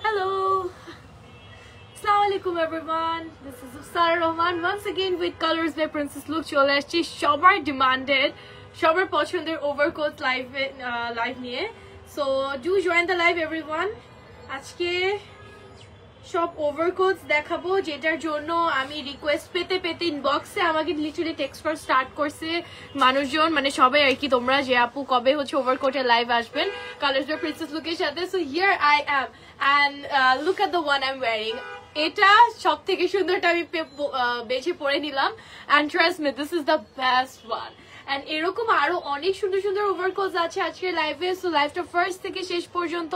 Hello. Assalamualaikum everyone. This is Sara Rahman once again with Colors by Princess Look. চলে আসছি সবার demanded সবার পছন্দের ওভারকোট লাইভ নিয়ে। So do join the live everyone. আজকে সব ওভারকোটস দেখাবো, যেটার জন্য আমি রিকোয়েস্ট পেতে পেতে ইনবক্সে আমাকে লিটারালি টেক্সট করা স্টার্ট করছে মানুষজন, মানে সবাই আর কি, তোমরা যে আপু কবে হচ্ছে ওভারকোটের লাইভ আসবেন কালার্স বাই প্রিন্সেস লুকের সাথে। So here I am and look at the one I am wearing. এটা সব থেকে সুন্দরটা আমি বেছে পরে নিলাম, and trust me this is the best one. And এরকম আরো অনেক সুন্দর সুন্দর ওভারকোটস আছে আজকের লাইভে। সো লাইভটা ফার্স্ট থেকে শেষ পর্যন্ত,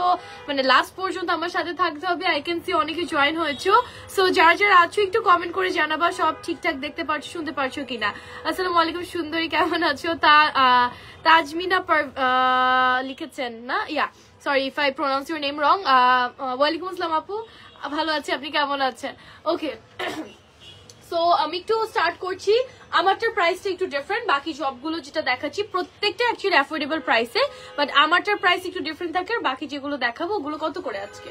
মানে লাস্ট পর্যন্ত আমার সাথে থাকতে হবে। আই ক্যান সি অনেকে জয়েন হয়েছো। সো যারা যারা আছো একটু কমেন্ট করে জানাবা সব ঠিকঠাক দেখতে পারছো, শুনতে পারছো কিনা। আসসালামু আলাইকুম সুন্দরী, কেমন আছো? তাজমিনা লিখেছেন না, yeah sorry if I pronounce your name wrong. ওয়ালাইকুম আসসালাম আপু, ভালো আছি, আপনি কেমন আছেন? ওকে, সো আমি একটু স্টার্ট করছি। আমারটার প্রাইসটা একটু ডিফারেন্ট, বাকি সবগুলো যেটা দেখাচ্ছি প্রত্যেকটা অ্যাকচুয়ালি অ্যাফোর্ডেবল প্রাইসে, বাট আমারটার প্রাইস একটু ডিফারেন্ট থাকে। আর বাকি যেগুলো দেখাবো ওগুলো কত করে আজকে?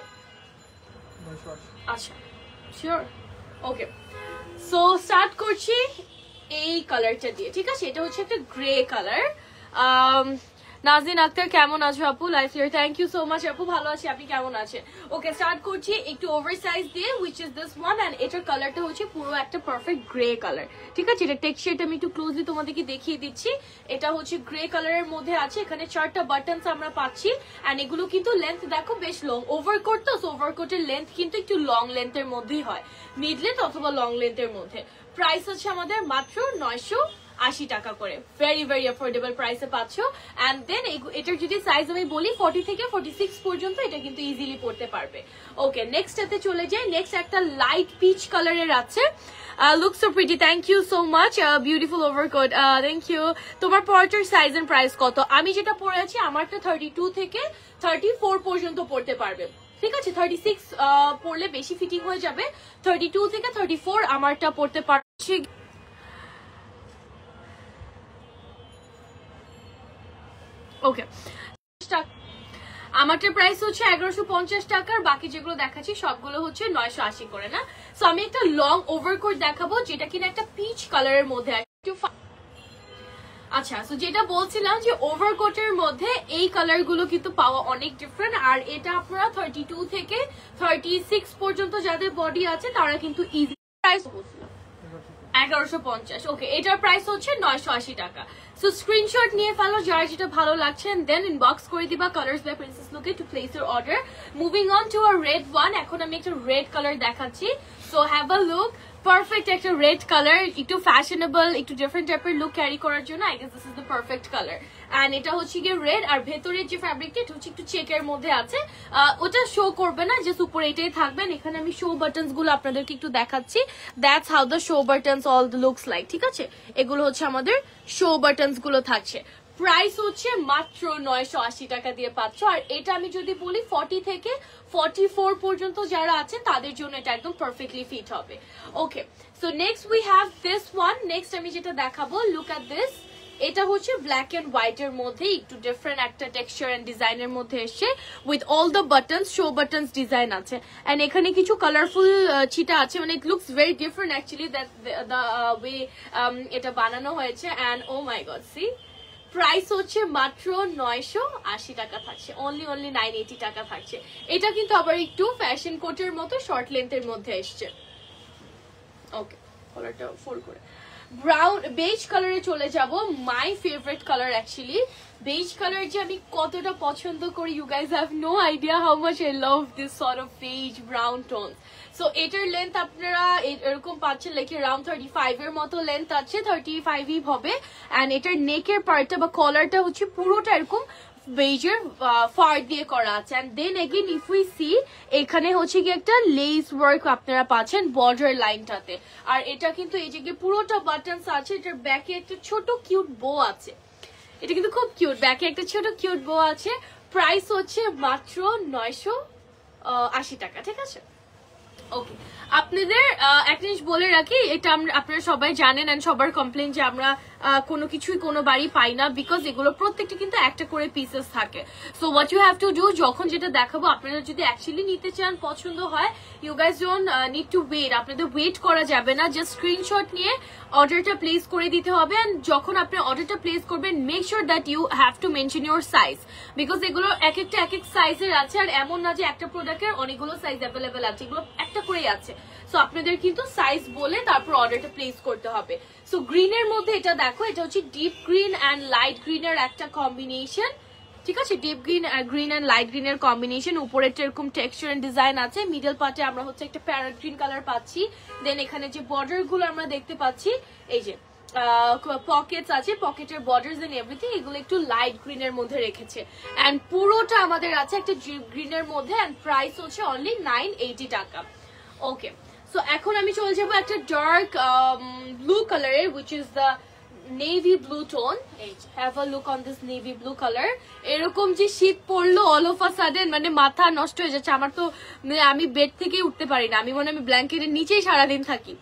আচ্ছা শিওর, ওকে। সো স্টার্ট করছি এই কালারটা দিয়ে, ঠিক আছে? এটা হচ্ছে একটা গ্রে কালার। নাজরিন আক্তার কেমন আছো আপু? Life here, thank you so much আপু, ভালো আছি, আপনি কেমন আছেন? ওকে, স্টার্ট করছি একটু ওভার সাইজ দিয়ে, which is this one. And এটার কালারটা হচ্ছে পুরো একটা পারফেক্ট গ্রে কালার, ঠিক আছে? এটা টেক্সচারটা আমি একটু ক্লোজলি তোমাদেরকে দেখিয়ে দিচ্ছি। এটা হচ্ছে গ্রে কালারের মধ্যে আছে, এখানে 4টা বাটনস আমরা পাচ্ছি। এন্ড এগুলো কিন্তু লেন্থ দেখো বেশ লং, ওভারকোট তো, ওভারকোটের লেন্থ কিন্তু একটু লং লেন্থের মধ্যেই হয়, মিড লেন্থ অথবা লং লেন্থের মধ্যে। প্রাইস হচ্ছে আমাদের মাত্র 980 টাকা করে, ভেরি ভেরি অ্যাফোর্ডেবল প্রাইসে পাচ্ছ। এন্ড দেন এটার যদি সাইজ আমি বলি 40 থেকে 46 পর্যন্ত এটা কিন্তু ইজিলি পড়তে পারবে। ওকে, নেক্সট এতে চলে যাই। নেক্সট একটা লাইট পিচ কালারের আছে, look so pretty, thank you so much, beautiful overcoat, thank you. তোমার পরটার সাইজ এন্ড প্রাইস কত? আমি যেটা পরে আছি আমারটা 32 থেকে 34 পর্যন্ত পড়তে পারবে, ঠিক আছে? 36 পড়লে বেশি ফিটিং হয়ে যাবে, 32 থেকে 34 আমারটা পড়তে পারছে। ওকে, আমারটার প্রাইস হচ্ছে 1150 টাকার, বাকি যেগুলো দেখাচ্ছি সবগুলো হচ্ছে 980 করে না। সো আমি একটা লং ওভারকোট দেখাবো যেটা কিনা একটা পিচ কালারের মধ্যে। আচ্ছা, সো যেটা বলছিলাম যে ওভারকোটের মধ্যে এই কালার গুলো কিন্তু পাওয়া অনেক ডিফারেন্ট। আর এটা আপনারা 32 থেকে 36 পর্যন্ত যাদের বডি আছে তারা কিন্তু ইজি, প্রাইস 1150। ওকে, এটার প্রাইস হচ্ছে 980 টাকা। সো স্ক্রিনশট নিয়ে ফেলো যারা যেটা ভালো লাগছে, দেন ইনবক্স করে দিবা কালার্স বাই প্রিন্সেস লুকে to place your order. Moving on to a red one, এখন আমি একটা রেড কালার দেখাচ্ছি। So have a look, perfect একটা রেড কালার, একটু ফ্যাশনেবল, একটু ডিফারেন্ট টাইপের লুক ক্যারি করার জন্য I guess this is the perfect colour. And এটা হচ্ছে গিয়ে রেড, আর ভেতরের যে ফ্যাব্রিকটা এটা হচ্ছে একটু চেকের মধ্যে আছে, ওটা শো করবে না, যে উপরে এটাই থাকবেন। এখানে আমি শো বাটনস গুলো আপনাদেরকে একটু দেখাচ্ছি, that's how the show buttons all looks like, ঠিক আছে? এগুলো হচ্ছে আমাদের শো বাটনস গুলো থাকছে। প্রাইস হচ্ছে মাত্র 980 টাকা দিয়ে পাচ্ছ। আর এটা আমি যদি বলি 40 থেকে 44 পর্যন্ত যারা আছে তাদের জন্য এটা একদম পারফেক্টলি ফিট হবে। Okay, so next we have this one. Next আমি যেটা দেখাবো, লুক এট দিস। এটা হচ্ছে ব্ল্যাক এন্ড হোয়াইট এর মধ্যে একটু ডিফারেন্ট একটা টেক্সচার এন্ড ডিজাইনের মধ্যে এসে with all the buttons, so buttons design আছে। এন্ড এখানে কিছু কালারফুল ছিটা আছে, মানে it looks very different actually that the way এটা বানানো হয়েছে। And oh my god, see price হচ্ছে মাত্র 980 টাকা থাকছে, অনলি 980 টাকা থাকছে। এটা কিন্তু আবার একটু ফ্যাশন কোটের মতো শর্ট লেন্থের মধ্যে এসছে। ওকে, কালারটা ফোল্ড করে ব্রাউন বেজ কালারে চলে যাব। My favourite colour actually, beige colour যে আমি কতটা পছন্দ করি, you guys have no idea how much I love this sort of beige brown tone. So এটার লেন্থ আপনারা এরকম পাচ্ছেন, লাইক অ্যারাউন্ড 35 এর মতো লেন্থ আছে, 35 হবে। এন্ড এটার নেকের পার্টটা বা কলারটা হচ্ছে পুরোটা এরকম বেজের ফার দিয়ে করা আছে। And then again if we see, এখানে হচ্ছে কি একটা লেস ওয়ার্ক আপনারা পাচ্ছেন বর্ডার লাইনটাতে। আর এটা কিন্তু এই যে পুরোটা বাটনস আছে, এটার ব্যাকে একটা ছোট কিউট বো আছে, এটা কিন্তু খুব কিউট, ব্যাকে একটা ছোট কিউট বো আছে। প্রাইস হচ্ছে মাত্র 980 টাকা, ঠিক আছে? ওকে, আপনাদের একটা জিনিস বলে রাখি, এটা আপনারা সবাই জানেন এন্ড সবার কমপ্লেন যে আমরা কোনো কিছুই কোনো বাড়ি পাই না, বিকজ এগুলো প্রত্যেকটা কিন্তু একটা করে পিসেস থাকে। So what you have to do, যখন যেটা দেখাবো আপনারা যদি অ্যাকচুয়ালি নিতে চান, পছন্দ হয়, you guys don't need to wait, আপনাদের ওয়েট করা যাবে না, জাস্ট স্ক্রিনশট নিয়ে অর্ডারটা প্লেস করে দিতে হবে। এন্ড যখন আপনি অর্ডারটা প্লেস করবেন, make sure that you have to mention your size, because এগুলো এক একটা এক এক সাইজের আছে, আর এমন না যে একটা প্রোডাক্টের অনেকগুলো সাইজ অ্যাভেলেবেল আছে, এগুলো একটা করেই আছে। সো আপনাদের কিন্তু সাইজ বলে তারপর অর্ডারটা প্লেস করতে হবে। সো গ্রিনের মধ্যে এটা দেখো, এটা হচ্ছে ডিপ গ্রিন অ্যান্ড লাইট গ্রিনের একটা কম্বিনেশন, ঠিক আছে, ডিপ গ্রিন অ্যান্ড লাইট গ্রিনের কম্বিনেশন। উপরেটা এরকম টেক্সচার এন্ড ডিজাইন আছে, মিডল পার্টে আমরা হচ্ছে একটা প্যারট গ্রিন কালার পাচ্ছি। দেন এখানে যে বর্ডার গুলো আমরা দেখতে পাচ্ছি, এই যে পকেটস আছে, পকেটের বর্ডার্স এন্ড এভরিথিং, এগুলো একটু লাইট গ্রিনের মধ্যে রেখেছে। এন্ড পুরোটা আমাদের আছে একটা ডিপ গ্রিনের মধ্যে, এন্ড প্রাইস হচ্ছে অনলি 980 টাকা। ওকে, সো এখন আমি চলে যাবো একটা ডার্ক ব্লু কালারের, which is the navy blue tone. Have a look on this navy blue colour. এরকম যে শীত পড়লো অল অফ আ সাডেন, মানে মাথা নষ্ট হয়ে যাচ্ছে আমার তো, আমি বেড থেকে উঠতে পারি না, আমি মনে আমি ব্ল্যাঙ্কেটের নিচেই সারাদিন থাকি,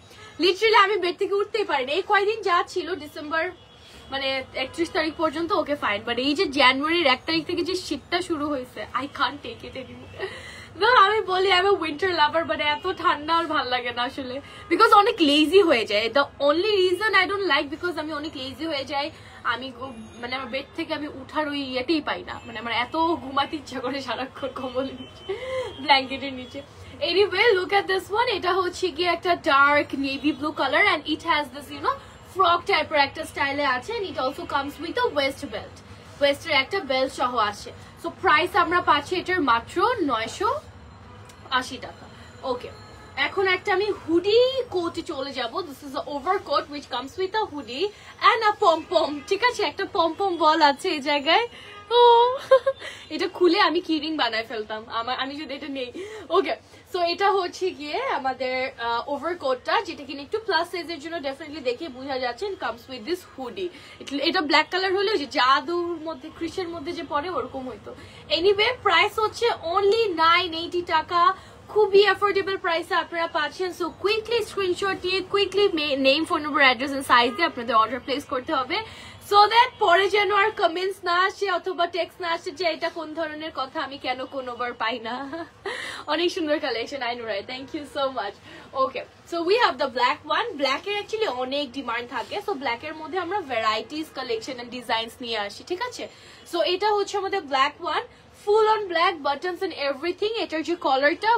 লিটারালি আমি বেড থেকে উঠতেই পারি না। এই কয়দিন যা ছিল ডিসেম্বর মানে 31 তারিখ পর্যন্ত ওকে ফাইন, বাট এই যে জানুয়ারির 1 তারিখ থেকে যে শীতটা শুরু হয়েছে, I can't take it anymore. আমি বলি আমি উইন্টার লাভার, বাট এত ঠান্ডা আর ভাল লাগে না আসলে, বিকজ অনেক লেজি হয়ে যায়। The only reason I don't like, because আমি অনেক লেজি হয়ে যাই, আমি মানে আমার বেড থেকে আমি উঠার ওই ইয়েতেই পাই না, মানে আমার এত ঘুমাতে ইচ্ছা করে সারাক্ষণ কম্বলের নিচে, ব্ল্যাঙ্কেটের নিচে। Anyway, look at this one, এটা হচ্ছে গিয়ে একটা dark navy blue colour, and it has this you know frock টাইপের একটা স্টাইলে আছে, and it also comes with a waist belt, ওয়েস্টের একটা বেল্ট সহ আসে। সো প্রাইস আমরা পাচ্ছি এটার মাত্র 980 টাকা। ওকে, এখন একটা আমি হুডি কোটে চলে যাব। This is a overcoat which comes with a hoodie and a pom, ঠিক আছে, একটা পম বল আছে এই জায়গায়। ও এটা খুলে আমি কিরিং বানায় ফেলতাম আমি যদি এটা নেই। ওকে, সো এটা হচ্ছে গিয়ে আমাদের ওভারকোটটা, যেটা কিনা একটু প্লাস সাইজের জন্য ডেফিনেটলি দেখে বোঝা যাচ্ছে। কামস উইথ দিস হুডি, এটা ব্ল্যাক কালার হলে যে জাদুর মধ্যে ক্রিসের মধ্যে যে পরে ওরকম হইতো। এনিওয়ে, প্রাইস হচ্ছে অনলি 980 টাকা, খুবই অ্যাফোর্ডেবল প্রাইসে আপনারা পাচ্ছেন। সো কুইকলি স্ক্রিনশট নিয়ে quickly name, phone number, address and size দিয়ে আপনাদের অর্ডার প্লেস করতে হবে, সো দ্যাট পরে যেন আর কমেন্টস না আসে অথবা টেক্সট না আসে যে এটা কোন ধরনের কথা, আমি কেন কোনোবার পাই না। অনেক সুন্দর collection, I know right, thank you so much. Okay, so we have the black one. ব্ল্যাকের অ্যাকচুয়ালি অনেক ডিমান্ড থাকে, সো ব্ল্যাকের মধ্যে আমরা ভ্যারাইটিস কালেকশন এন্ড ডিজাইনস নিয়ে আসি, ঠিক আছে। সো এটা হচ্ছে আমাদের black one, full on black buttons and everything. এটার যে কলারটা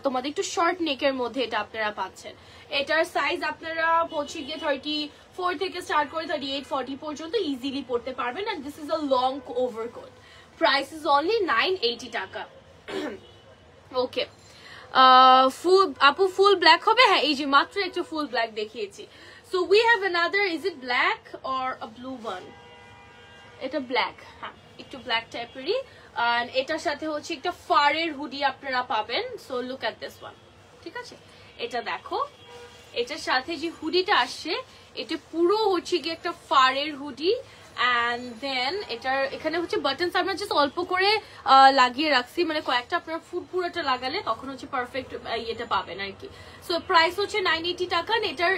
তোমাদের একটু শর্ট নেকের মধ্যে এটা আপনারা পাচ্ছেন। এটার সাইজ আপনারা হচ্ছে গিয়ে 34 থেকে স্টার্ট করে 38-40 পর্যন্ত ইজিলি পড়তে পারবেন, and this is a long overcoat. Price is only 980 টাকা। ওকে, ফুল আপু ফুল ব্ল্যাক হবে? হ্যাঁ, এই যে মাত্র একটা ফুল ব্ল্যাক দেখিয়েছি। So we have another, is it black or a blue one? এটা ব্ল্যাক, হ্যাঁ একটু ব্ল্যাক টাইপেরই, এটার সাথে হচ্ছে একটা ফারের হুডি আপনারা পাবেন। So look at this one, ঠিক আছে, এটা দেখো, এটার সাথে যে হুডিটা আসছে এটা পুরো হচ্ছে গিয়ে একটা ফারের হুডি, অ্যান্ড দেন এটার এখানে হচ্ছে বাটনস আমরা জাস্ট অল্প করে লাগিয়ে রাখছি, মানে কয়েকটা আপনার পুরোটা লাগালে তখন হচ্ছে পারফেক্ট ইয়েটা পাবেন আর কি। সো প্রাইস হচ্ছে 980 টাকা। এটার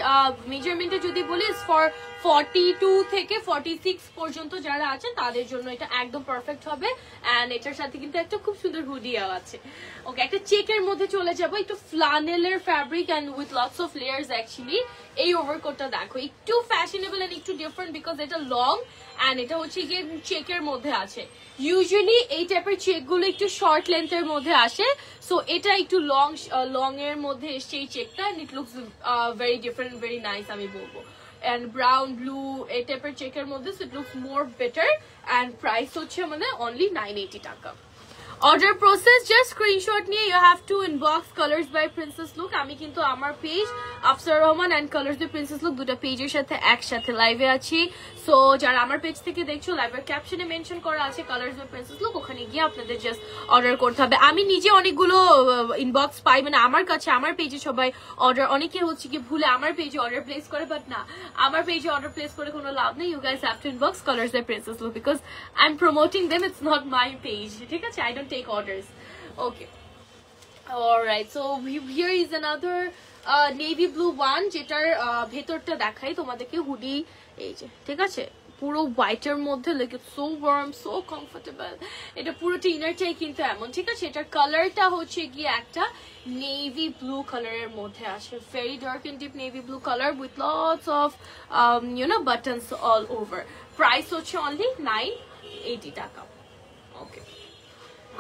মেজারমেন্টে যদি বলি ফর 42 থেকে 46 পর্যন্ত যারা আছেন তাদের জন্য এটা একদম পারফেক্ট হবে, অ্যান্ড এটার সাথে কিন্তু একটা খুব সুন্দর হুডিও আছে। ওকে, একটা চেকের মধ্যে চলে যাবো, একটু ফ্লানেলের fabric and with lots of layers. Actually এই ওভারকোটটা দেখো একটু ফ্যাশনেবল অ্যান্ড একটু ডিফারেন্ট, বিকজ এটা লং অ্যান্ড এটা হচ্ছে গিয়ে চেকের মধ্যে আছে। ইউজুয়ালি এই টাইপের চেক গুলো একটু শর্ট লেন্থের মধ্যে আসে, সো এটা একটু লং এর মধ্যে এসছে এই চেকটা, and it looks very different, very nice আমি বলবো। and brown blue এই টাইপের চেকের মধ্যে, so it looks more better, and price হচ্ছে আমাদের only 980 টাকা। অর্ডার প্রসেস জাস্ট স্ক্রিনশট নিয়ে you have to inbox Colors by Princess look. আমি কিন্তু আমার page Afsar Rahman and Colors by Princess look দুটো পেজের সাথে একসাথে লাইভে আছি। সো যারা আমার পেজ থেকে দেখছো, লাইভের ক্যাপশনে মেনশন করা আছে কালার্স বাই প্রিন্সেস লুক, ওখানে গিয়ে আপনাদের জাস্ট অর্ডার করতে হবে। আমি নিজে অনেকগুলো ইনবক্স পাই, মানে আমার কাছে আমার পেজে সবাই অর্ডার, অনেকে হচ্ছে কি ভুলে আমার পেজে অর্ডার প্লেস করে, বাট না, আমার পেজে অর্ডার প্লেস করে কোনো লাভ নেই। You guys have to inbox Colors by Princess look because I am promoting them, it's not my page, ঠিক আছে, I don't take orders. Okay, alright, so here is another navy blue one, যেটার ভেতরটা দেখাই তোমাদেরকে। Hoodie এই যে, ঠিক আছে, পুরো হোয়াইটের মধ্যে, like it's so warm, so comfortable. এটা পুরোটা ইনারটাই কিন্তু এমন, ঠিক আছে। এটার কালারটা হচ্ছে গিয়ে একটা নেভি ব্লু কালারের মধ্যে আসে, very dark and deep navy blue colour with lots of buttons all over. Price হচ্ছে অনলি 980 টাকা। ওকে,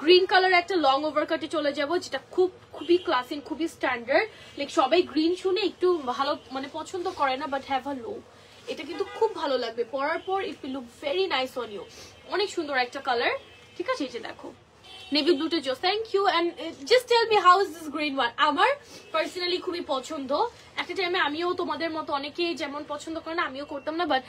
গ্রিন কালার একটা লং ওভারকাটে চলে যাব, যেটা খুবই ক্লাসিক, খুবই স্ট্যান্ডার্ড। লাইক সবাই গ্রিন শুনে একটু ভালো মানে পছন্দ করে না, বাট হ্যাভ আ লো, এটা কিন্তু খুব ভালো লাগবে পরার পর। It will look very nice on you. অনেক সুন্দর একটা কালার, ঠিক আছে। এই যে দেখো নেভি ব্লুটা জোস, thank you. And just tell me how is this green one. আমার পার্সোনালি খুবই পছন্দ। একটা টাইমে আমিও তোমাদের মতো অনেকেই যেমন পছন্দ করে না, আমিও করতাম না, বাট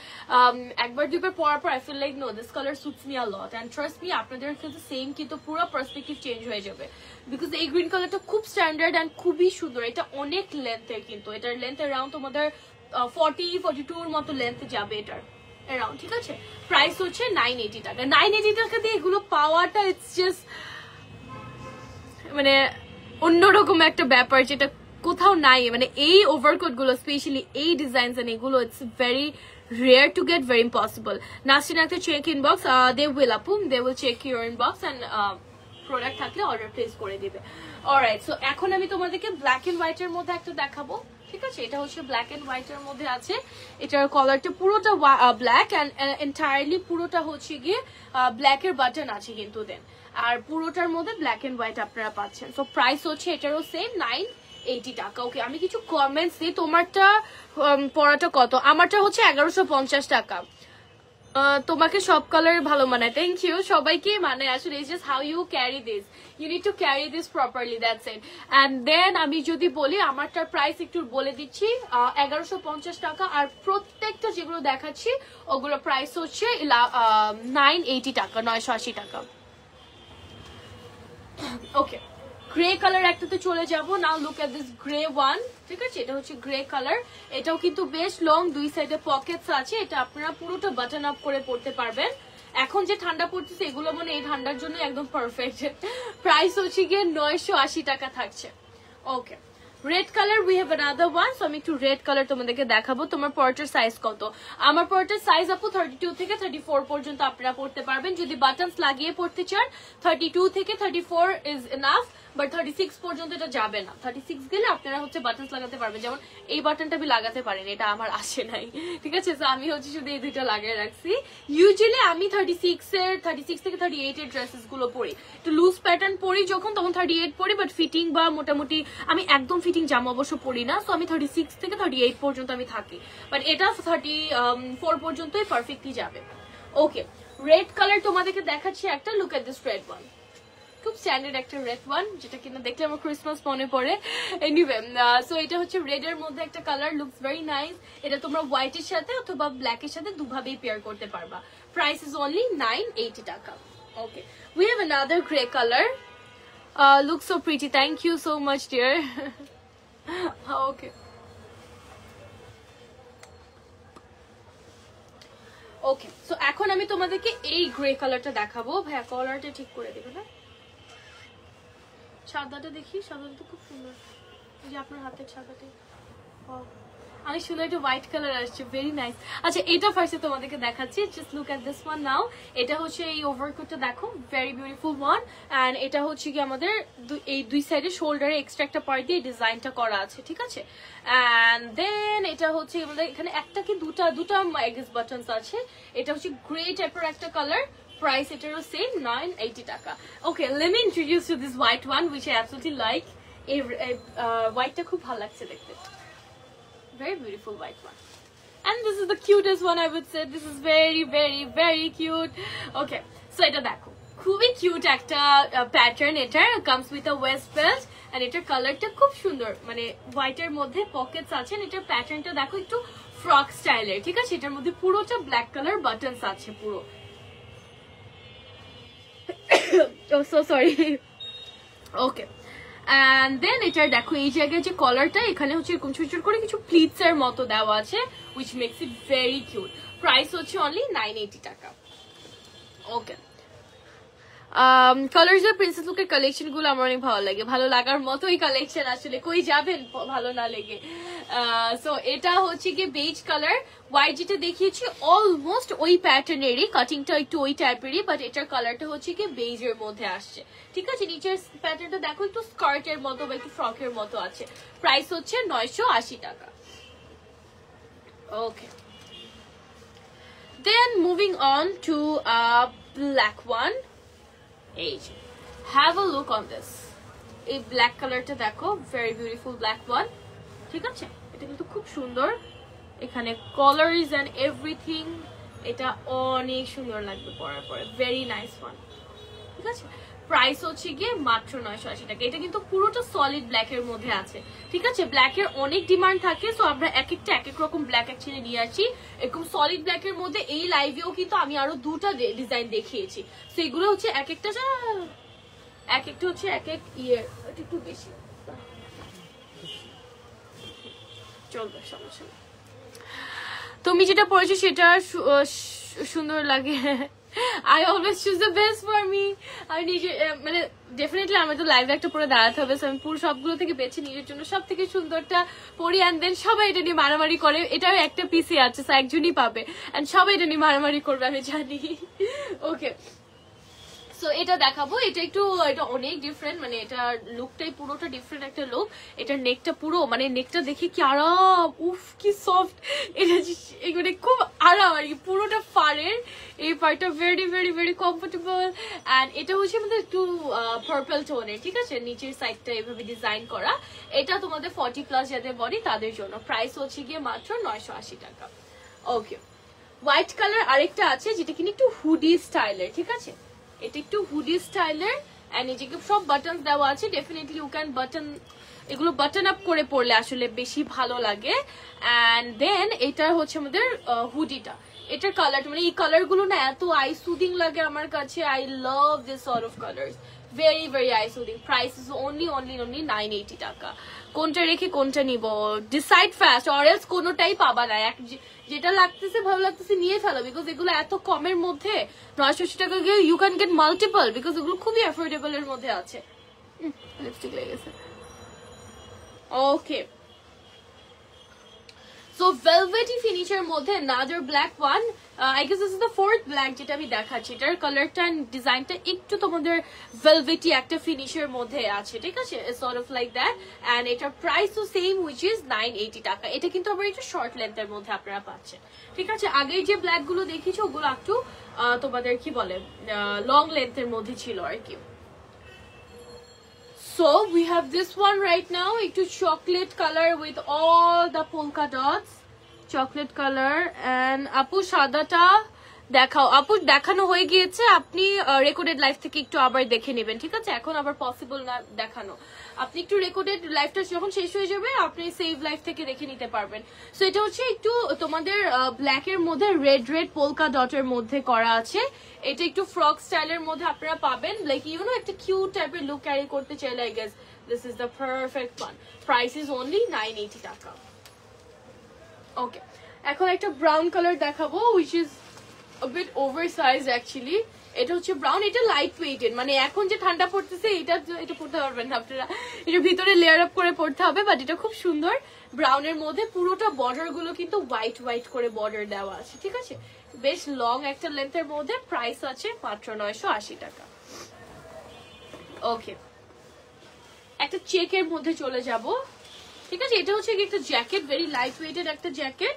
একবার দুইবার পরার পর I feel like no, this colour suits me a lot. And trust me, আপনাদের কিন্তু সেম, কিন্তু পুরো পার্সপেক্টিভ চেঞ্জ হয়ে যাবে। বিকজ এই গ্রিন কালারটা খুব স্ট্যান্ডার্ড এন্ড খুবই সুন্দর। এটা অনেক লেন্থের, কিন্তু এটার লেন্থ অ্যারাউন্ড তোমাদের 40-42 মতো লেন্থ যাবে এটার অ্যারাউন্ড, ঠিক আছে। প্রাইস হচ্ছে 980 টাকা। 980 টাকা দিয়ে এগুলো পাওয়াটা ইটস জাস্ট মানে অন্যরকম একটা ব্যাপার, যেটা কোথাও নাই। মানে এই ওভারকোট গুলো, স্পেশালি এই ডিজাইনস এন্ড এগুলো, it's very rare to get, very impossible. Nasrin একটা চেক ইনবক্স, দে উইল আপু, they will check your inbox and product থাকলে অর্ডার প্লেস করে দিবে। অলরাইট, সো এখন আমি তোমাদেরকে ব্ল্যাক এন্ড হোয়াইট এর মধ্যে একটা দেখাবো, ঠিক আছে। এটা হচ্ছে ব্ল্যাক এন্ড হোয়াইট এর মধ্যে আছে। এটার কালারটা পুরোটা ব্ল্যাক এন্ড এন্টায়ারলি পুরোটা হচ্ছে গিয়ে ব্ল্যাক এর বাটন আছে কিন্তু দেন, আর পুরোটার মধ্যে ব্ল্যাক এন্ড হোয়াইট আপনারা পাচ্ছেন। সো প্রাইস হচ্ছে এটারও সেম 980 টাকা। ওকে, আমি কিছু কমেন্টস দিই। তোমারটা পড়াটা কত? আমারটা হচ্ছে 1150 টাকা। তোমাকে সব কালার ভালো মানায়, থ্যাংক ইউ। সবাইকে মানে আসলে it's just how you carry this, you need to carry this properly, that's it. And then আমি যদি বলি আমারটার প্রাইস একটু বলে দিচ্ছি, 1150 টাকা। আর প্রত্যেকটা যেগুলো দেখাচ্ছি ওগুলো প্রাইস হচ্ছে 980 টাকা, 980 টাকা। ওকে, গ্রে কালার একটাতে চলে যাব। Now look at this grey one, ঠিক আছে। এটা হচ্ছে গ্রে কালার, এটাও কিন্তু বেশ লং, দুই সাইডে পকেটস আছে। এটা আপনারা পুরোটা বাটন আপ করে পড়তে পারবেন। এখন যে ঠান্ডা পড়তেছে এগুলো মানে এই ঠান্ডার জন্য একদম পারফেক্ট। প্রাইস হচ্ছে গিয়ে 980 টাকা থাকছে। Okay, red colour we have another one. So আমি একটু রেড কালার তোমাদেরকে দেখাবো। তোমার পরটার সাইজ কত? আমার পরটার সাইজ আপু 32 থেকে 34 পর্যন্ত আপনারা পড়তে পারবেন। যদি বাটনস লাগিয়ে পড়তে চান 32 থেকে 34 ইজ এনাফ, বাট 36 পর্যন্ত এটা যাবে না। 36 গেলে আপনারা হচ্ছে বাটনস লাগাতে পারবেন। যেমন এই বাটনটা আমি লাগাতে পারিনি, এটা আমার আসে নাই, ঠিক আছে। তো আমি হচ্ছে শুধু এই দুইটা লাগিয়ে রাখছি। ইউজুয়ালি আমি 36 থেকে 38 এর ড্রেসেস গুলো পরি, একটু লুজ প্যাটার্ন পরি যখন, তখন 38 পরি, বাট ফিটিং বা মোটামুটি আমি একদম ফিটিং জামা অবশ্য পরি না। সো আমি 36 থেকে 38 পর্যন্ত আমি থাকি, বাট এটা 34 পর্যন্তই পারফেক্টলি যাবে। ওকে, রেড কালার তোমাদেরকে দেখাচ্ছি একটা, look at this red one. খুব স্ট্যান্ডার্ড একটা রেড ওয়ান, যেটা কিনা দেখলে আমার ক্রিসমাস মনে পড়ে। এনিওয়ে, সো এটা হচ্ছে রেড এর মধ্যে একটা কালার, লুকস ভেরি নাইস। এটা তোমরা হোয়াইট এর সাথে অথবা ব্ল্যাক এর সাথে দুভাবেই পেয়ার করতে পারবা। প্রাইস ইজ অনলি 980 টাকা। Okay, we have another grey colour, look so pretty, thank you so much dear. Okay, okay, so এখন আমি তোমাদেরকে এই গ্রে কালারটা দেখাবো। ভাইয়া কালারটা ঠিক করে দেবে না? সাদাটা দেখি, সাদাটা তো খুব সুন্দর, যে আপনার হাতের সাদাটা অনেক সুন্দর, একটা হোয়াইট কালার আসছে, ভেরি নাইস। আচ্ছা, এটা ফার্স্টে তোমাদেরকে দেখাচ্ছি, just look at this one now. এটা হচ্ছে এই ওভারকোটটা দেখো, ভেরি বিউটিফুল ওয়ান। এন্ড এটা হচ্ছে কি আমাদের এই দুই সাইডে শোল্ডারে এক্সট্রা একটা পার্ট দিয়ে ডিজাইনটা করা আছে, ঠিক আছে। এন্ড দেন এটা হচ্ছে আমাদের এখানে একটা কি দুটা এগেস বাটনস আছে। এটা হচ্ছে গ্রে টাইপের একটা কালার। Price এটারও সেম 980 টাকা। ওকে, let me introduce you this white one which I absolutely like. এই হোয়াইটটা খুব ভালো লাগছে দেখতে, very beautiful white one. And this is the cutest one I would say. This is very very very cute. Okay, so এটা দেখো, খুবই cute একটা pattern. এটা comes with a waist belt and এটার কালারটা খুব সুন্দর, মানে হোয়াইটের মধ্যে পকেটস আছে। এটার প্যাটার্নটা দেখো একটু ফ্রক স্টাইলের, ঠিক আছে। এটার মধ্যে পুরোটা ব্ল্যাক কালার বাটনস আছে পুরো। Oh, so sorry. Okay, and then এটার দেখো এই জায়গায় যে কলারটা এখানে হচ্ছে এরকম ছোট ছোট করে কিছু প্লিটস এর মতো দেওয়া আছে, which makes it very cute. Price হচ্ছে only 980 টাকা। ওকে, কালার্স অফ প্রিন্সেস লুকের কালেকশন গুলো আমার অনেক ভালো লাগে, ভালো লাগার মতোই কালেকশন, আসলে কই যাবেন ভালো না লেগে। সো এটা হচ্ছে কি বেজ কালার, হোয়াইট যেটা দেখিয়েছি অলমোস্ট ওই প্যাটার্নেরই, কাটিংটা একটু ওই টাইপেরই, বাট এটার কালারটা হচ্ছে কি বেজের মধ্যে আসছে, ঠিক আছে। নিচের প্যাটার্নটা দেখো একটু স্কার্টের মতো বা একটু ফ্রকের মতো আছে। প্রাইস হচ্ছে 980 টাকা। Okay, then moving on to black one. এই যে have a look on this, এই ব্ল্যাক কালারটা দেখো, ভেরি বিউটিফুল ব্ল্যাক ওয়ান, ঠিক আছে। এটা কিন্তু খুব সুন্দর, এখানে কালার্স এন্ড এভরিথিং, এটা অনেক সুন্দর লাগবে পরার পরে, ভেরি নাইস ওয়ান, ঠিক আছে। প্রাইস হচ্ছে গিয়ে মাত্র 980 টাকা। এটা কিন্তু পুরোটা সলিড ব্ল্যাক এর মধ্যে আছে, ঠিক আছে। ব্ল্যাক এর অনেক ডিমান্ড থাকে, সো আমরা এক একটা এক এক রকম ব্ল্যাক অ্যাকচুয়ালি নিয়ে আসি। এরকম সলিড ব্ল্যাক এর মধ্যে এই লাইভেও কিন্তু আমি আরো দুটা ডিজাইন দেখিয়েছি, সো এগুলো হচ্ছে এক একটা হচ্ছে এক এক ইয়ের একটু বেশি চলবে, সমস্যা নেই। তুমি যেটা পড়েছো সেটা সুন্দর লাগে। I always choose the best for me. আমি নিজে মানে ডেফিনেটলি আমি তো লাইভে একটা পরে দাঁড়াতে হবে, আমি পুরো সবগুলো থেকে বেছে নিজের জন্য সব থেকে সুন্দরটা পরি, অ্যান্ড দেন সবাই এটা নিয়ে মারামারি করে। এটাও একটা পিসি আছে, সো একজনই পাবে, অ্যান্ড সবাই এটা নিয়ে মারামারি করবে আমি জানি। ওকে, সো এটা দেখাবো, এটা অনেক ডিফারেন্ট, মানে এটা লুকটাই পুরোটা ডিফারেন্ট একটা লুক। এটার নেকটা পুরো, মানে নেকটা দেখে কি আরাম, উফ কি সফট, এটা এগুলো খুব আরাম আর কি, পুরোটা ফারের এই পার্টটা very very very comfortable. And এটা হচ্ছে আমাদের একটু পার্পল টোনের, ঠিক আছে। নিচের সাইডটা এভাবে ডিজাইন করা, এটা তোমাদের 40+ যাদের বডি তাদের জন্য। প্রাইস হচ্ছে গিয়ে মাত্র 980 টাকা। ওকে, হোয়াইট কালার আরেকটা আছে যেটা কিনা একটু হুডি স্টাইলের, ঠিক আছে। এটা একটু হুডি স্টাইলের, এন্ড এই যে সব বাটন দেওয়া আছে, ডেফিনেটলি ইউ ক্যান বাটন, এগুলো বাটন আপ করে পরলে আসলে বেশি ভালো লাগে। এন্ড দেন এটা হচ্ছে আমাদের হুডিটা, এটার কালারটা মানে এই কালার গুলো না এত আই সুদিং লাগে আমার কাছে, I love this sort of colours, very very I soothing. Price is only 980 টাকা। কোনটা রেখে কোনটা নিব, ডিসাইড ফাস্ট, অর এলস কোনোটাই পাবা না, যেটা লাগতেছে ভালো লাগতেছে নিয়ে ফেলো, বিকজ এগুলো এত কমের মধ্যে 980 টাকা গিয়ে you can get multiple, because এগুলো খুবই অ্যাফোর্ডেবল এর মধ্যে আছে। লিপস্টিক লেগে গেছে। ওকে, সো ভেলভেটি ফিনিশের মধ্যে another black one, I guess this is the fourth black যেটা আমি দেখাচ্ছি। এটার কালারটা ডিজাইনটা একটু তোমাদের ভেলভেটি একটা ফিনিশের মধ্যে আছে, ঠিক আছে, sort of like that, and এটার প্রাইস তো সেম, which is 980 টাকা। এটা কিন্তু আবার একটু শর্ট লেন্থের মধ্যে আপনারা পাচ্ছেন, ঠিক আছে। আগের যে ব্ল্যাক গুলো দেখিয়েছো ওগুলো একটু তোমাদের কি বলে লং লেন্থের মধ্যে ছিল আর কি। So we have this one right now, একটু chocolate color with all the polka dots, chocolate color, and আপু সাদাটা দেখাও। আপু দেখানো হয়ে গিয়েছে, আপনি রেকর্ডেড লাইভ থেকে একটু আবার দেখে নেবেন, ঠিক আছে। এখন আবার পসিবল না দেখানো, আপনি একটু রেকর্ডেড লাইভটা যখন শেষ হয়ে যাবে আপনি সেভ লাইভ থেকে দেখে নিতে পারবেন। সো এটা হচ্ছে একটু তোমাদের ব্ল্যাক এর মধ্যে রেড রেড পোলকা ডটের মধ্যে করা আছে। এটা একটু ফ্রক স্টাইলের মধ্যে আপনারা পাবেন, লাইক ইউ নো একটা কিউট টাইপের লুক ক্যারি করতে চাইলে I guess this is the perfect one. Price is only 980 টাকা। ওকে, এখন একটা ব্রাউন কালার দেখাবো, which is a bit oversized actually. এটা হচ্ছে ব্রাউন, এটা লাইট ওয়েটেড, মানে এখন যে ঠান্ডা পড়তেছে এটা পড়তে পারবেন না আপনারা, এটার ভিতরে লেয়ার আপ করে পড়তে হবে, বাট এটা খুব সুন্দর ব্রাউনের মধ্যে। পুরোটা বর্ডার গুলো কিন্তু হোয়াইট হোয়াইট করে বর্ডার দেওয়া আছে, ঠিক আছে, বেশ লং একটা লেন্থের মধ্যে। প্রাইস আছে মাত্র 980 টাকা। ওকে, একটা চেকের মধ্যে চলে যাব, ঠিক আছে। এটা হচ্ছে একটা জ্যাকেট, ভেরি লাইট ওয়েটেড একটা জ্যাকেট,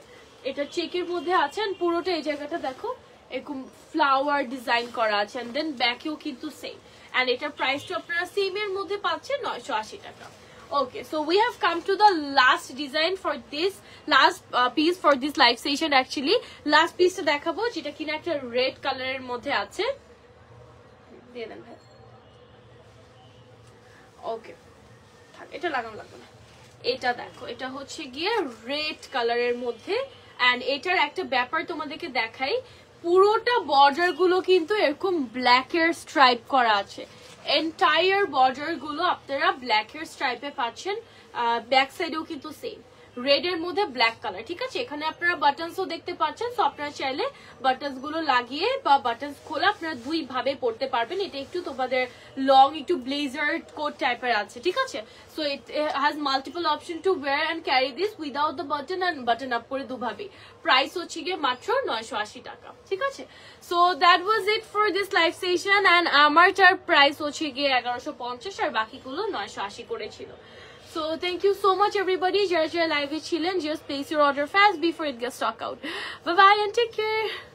এটা চেকের মধ্যে আছে, পুরোটা এই জায়গাটা দেখো এরকম ফ্লাওয়ার ডিজাইন করা আছে, এন্ড দেন ব্যাকেও কিন্তু সেম, এন্ড এটার প্রাইসটা আপনারা সেম এর মধ্যে পাচ্ছেন 980 টাকা। Okay, so we have come to the last design for this last piece for this live session actually. Last piece টা দেখাবো যেটা কিনা একটা রেড কালারের মধ্যে আছে, দিয়ে দেন ভাই। ওকে, থাক, এটা লাগানো লাগবে না। এটা দেখো, এটা হচ্ছে গিয়ে রেড কালারের মধ্যে, এন্ড এটার একটা ব্যাপার তোমাদেরকে দেখাই, পুরোটা বর্ডার গুলো কিন্তু এরকম ব্ল্যাক এর স্ট্রাইপ করা আছে, এন্টায়ার বর্ডার গুলো আপনারা ব্ল্যাক এর স্ট্রাইপে পাচ্ছেন, ব্যাক সাইডেও কিন্তু সেম। রেড এর মধ্যে ব্ল্যাক কালার, ঠিক আছে। এখানে আপনারা বাটনসও দেখতে পাচ্ছেন, সো আপনারা চাইলে বাটনস গুলো লাগিয়ে বা বাটনস খোলা আপনারা দুই ভাবে পড়তে পারবেন। এটা একটু তোমাদের লং, একটু ব্লেজার কোট টাইপের আছে, ঠিক আছে। So it has multiple option two wire and carry this without the button and button up করে দুভাবে। প্রাইস হচ্ছে গিয়ে মাত্র 980 টাকা, ঠিক আছে। So that was it for this live session and আমারটার প্রাইস হচ্ছে গিয়ে 1150 আর বাকিগুলো 980 করেছিল। So thank you so much everybody. Jara live with Chilen. Just place your order fast before it gets stock out. Bye bye and take care.